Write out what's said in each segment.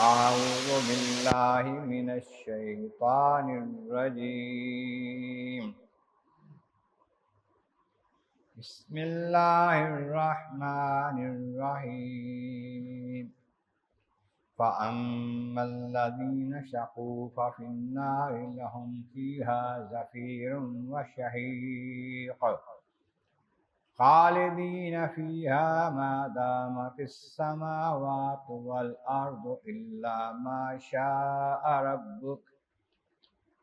أعوذ بالله من الشيطان الرجيم. بسم الله الرحمن الرحيم. فأما الذين شقوا ففي النار لهم فيها زفير وشهيق خالدين فيها ما دامت السماوات والأرض إلا ما شاء ربك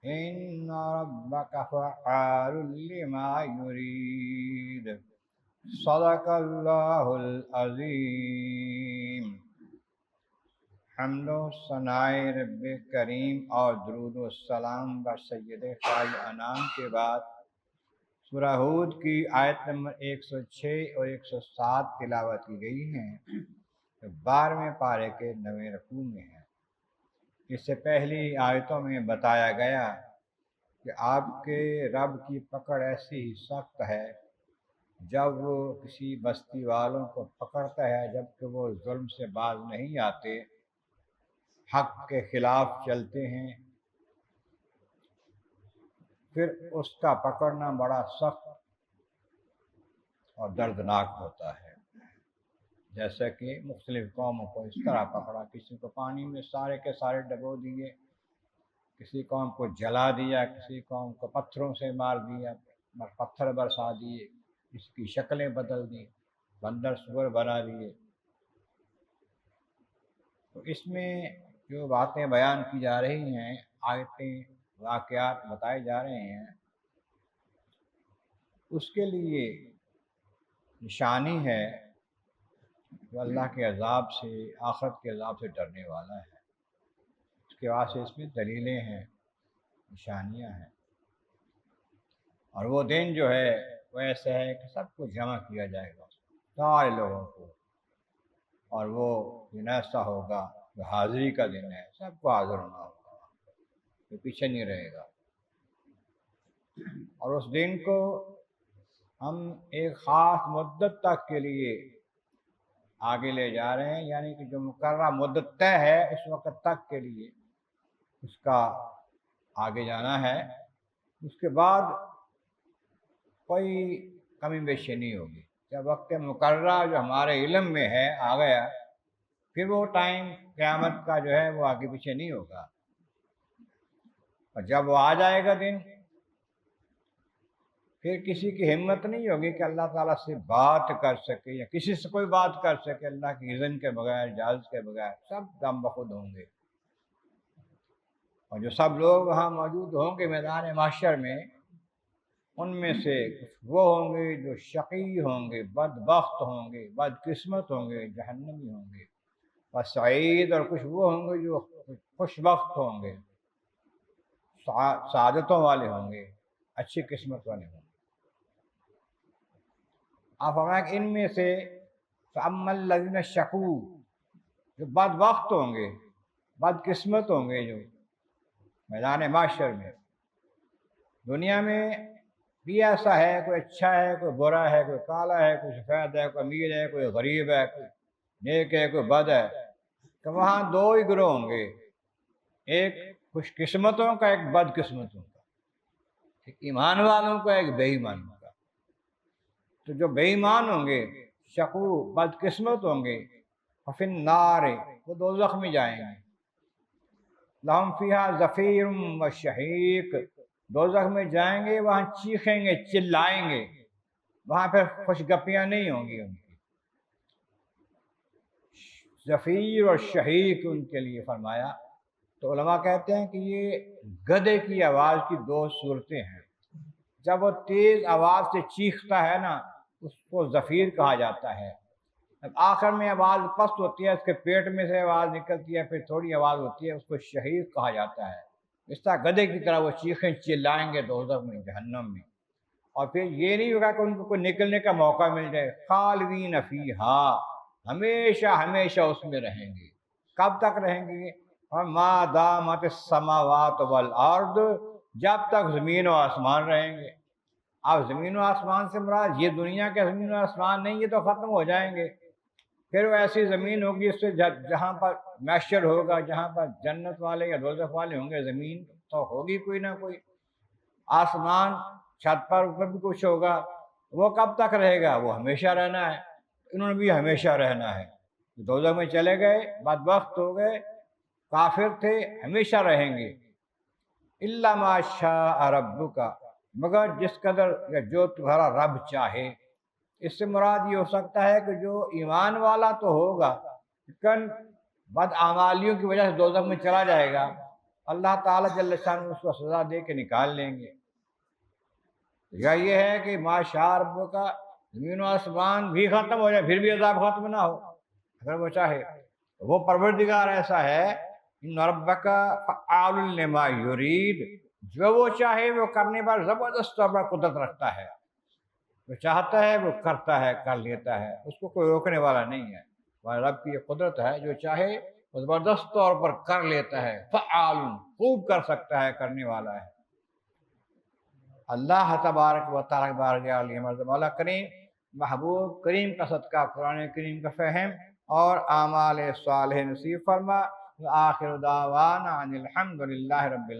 إن ربك فعال لما يريد. صدق اللہ العظیم. حمد و ثناء رب کریم اور درود و السلام بر سید خیر انام کے بعد سورہ ہود کی آیت نمبر 106 اور 107 تلاوت کی گئی ہیں، 12ویں پارے کے 9ویں رکوع میں ہیں. اس سے پہلی آیتوں میں بتایا گیا کہ آپ کے رب کی پکڑ ایسی ہی سخت ہے جب وہ کسی بستی والوں کو پکڑتا ہے جبکہ وہ ظلم سے باز نہیں آتے، حق کے خلاف چلتے ہیں، پھر اس کا پکڑنا بڑا سخت اور دردناک ہوتا ہے. جیسا کہ مختلف قوموں کو اس طرح پکڑا، کسی کو پانی میں سارے کے سارے ڈبو دیے، کسی قوم کو جلا دیا، کسی قوم کو پتھروں سے مار دیا، پتھر برسا دیے، اس کی شکلیں بدل دی، بندر سور بنا دیے. تو اس میں جو باتیں بیان کی جا رہی ہیں، آیتیں واقعات بتائے جا رہے ہیں، اس کے لیے نشانی ہے جو اللہ کے عذاب سے، آخرت کے عذاب سے ڈرنے والا ہے. اس کے واسطے اس میں دلیلیں ہیں، نشانیاں ہیں. اور وہ دن جو ہے وہ ایسا ہے کہ سب کو جمع کیا جائے گا، سارے لوگوں کو، اور وہ دن ایسا ہوگا جو حاضری کا دن ہے، سب کو حاضر ہونا ہوگا، کوئی پیچھے نہیں رہے گا. اور اس دن کو ہم ایک خاص مدت تک کے لیے آگے لے جا رہے ہیں، یعنی کہ جو مقررہ مدت طے ہے اس وقت تک کے لیے اس کا آگے جانا ہے. اس کے بعد کوئی کمی بیشی نہیں ہوگی. جب وقت مقررہ جو ہمارے علم میں ہے آ گیا، پھر وہ ٹائم قیامت کا جو ہے وہ آگے پیچھے نہیں ہوگا. اور جب وہ آ جائے گا دن، پھر کسی کی ہمت نہیں ہوگی کہ اللہ تعالیٰ سے بات کر سکے یا کسی سے کوئی بات کر سکے اللہ کی اذن کے بغیر، اجازت کے بغیر. سب دم بخود ہوں گے. اور جو سب لوگ وہاں موجود ہوں گے میدان محشر میں، ان میں سے کچھ وہ ہوں گے جو شقی ہوں گے، بدبخت ہوں گے، بدقسمت ہوں گے، جہنمی ہوں گے. اور سعید، اور کچھ وہ ہوں گے جو خوش بخت ہوں گے، سعادتوں والے ہوں گے، اچھی قسمت والے ہوں گے. آپ فرمائیں کہ ان میں سے فَأَمَّا الَّذِينَ شَقُوا، جو بدبخت ہوں گے، بدقسمت ہوں گے، جو میدان محشر میں. دنیا میں بھی ایسا ہے، کوئی اچھا ہے، کوئی برا ہے، کوئی کالا ہے، کوئی سفید ہے، کوئی امیر ہے، کوئی غریب ہے، کوئی نیک ہے، کوئی بد ہے. کہ وہاں دو ہی گروہ ہوں گے، ایک خوش قسمتوں کا، ایک بد قسمتوں کا، ایک ایمان والوں کا، ایک بے ایمانوں کا. تو جو بے ایمان ہوں گے، شقو، بد قسمت ہوں گے، ففی النار، وہ دوزخ میں جائیں گے. لہم فیہا زفیر و شہیق، دوزخ میں جائیں گے، وہاں چیخیں گے، چلائیں گے، وہاں پھر خوش گپیاں نہیں ہوں گی ان کی. زفیر اور شہیق ان کے لیے فرمایا. تو علماء کہتے ہیں کہ یہ گدھے کی آواز کی دو صورتیں ہیں. جب وہ تیز آواز سے چیختا ہے نا، اس کو زفیر کہا جاتا ہے. جب آخر میں آواز پست ہوتی ہے، اس کے پیٹ میں سے آواز نکلتی ہے، پھر تھوڑی آواز ہوتی ہے، اس کو شہیق کہا جاتا ہے. اس طرح گدھے کی طرح وہ چیخیں چلائیں گے دوزخ میں، جہنم میں. اور پھر یہ نہیں ہوگا کہ ان کو کوئی نکلنے کا موقع مل جائے. خالدین فیہا، ہمیشہ ہمیشہ اس میں رہیں گے. کب تک رہیں گے؟ اور ما دامت السماوات والارض، جب تک زمین و آسمان رہیں گے. اب زمین و آسمان سے مراد یہ دنیا کے زمین و آسمان نہیں، یہ تو ختم ہو جائیں گے. پھر وہ ایسی زمین ہوگی اس سے جہاں پر محشر ہوگا، جہاں پر جنت والے یا دوزخ والے ہوں گے، زمین تو ہوگی کوئی نہ کوئی، آسمان چھت پر اوپر بھی کچھ ہوگا، وہ کب تک رہے گا؟ وہ ہمیشہ رہنا ہے، انہوں نے بھی ہمیشہ رہنا ہے، دوزخ میں چلے گئے، بدبخت ہو گئے، کافر تھے، ہمیشہ رہیں گے، الا ما شاء ربک، مگر جس قدر یا جو تمہارا رب چاہے۔ اس سے مراد یہ ہو سکتا ہے کہ جو ایمان والا تو ہوگا لیکن بد اعمالیوں کی وجہ سے دوزخ میں چلا جائے گا، اللہ تعالیٰ جل شانہ اس کو سزا دے کے نکال لیں گے۔ یا یہ ہے کہ ما شاء ربک کا زمین و آسمان بھی ختم ہو جائے پھر بھی عذاب ختم نہ ہو، اگر وہ چاہے، وہ پروردگار ایسا ہے، ان ربک فعال لما یرید، جو وہ چاہے وہ کرنے پر زبردست طور پر قدرت رکھتا ہے، جو چاہتا ہے وہ کرتا ہے، کر لیتا ہے، اس کو کوئی روکنے والا نہیں ہے۔ ہمارے رب کی یہ قدرت ہے، جو چاہے وہ زبردست طور پر کر لیتا ہے، فعال، خوب کر سکتا ہے، کرنے والا ہے۔ اللہ تبارک و تعالیٰ بارگاہ علی مرض مولا کریم، محبوب کریم کا صدقہ قرآن کریم کا فہم اور اعمال صالح نصیب فرما۔ آخر دعوانا ان الحمد للہ رب العالمین۔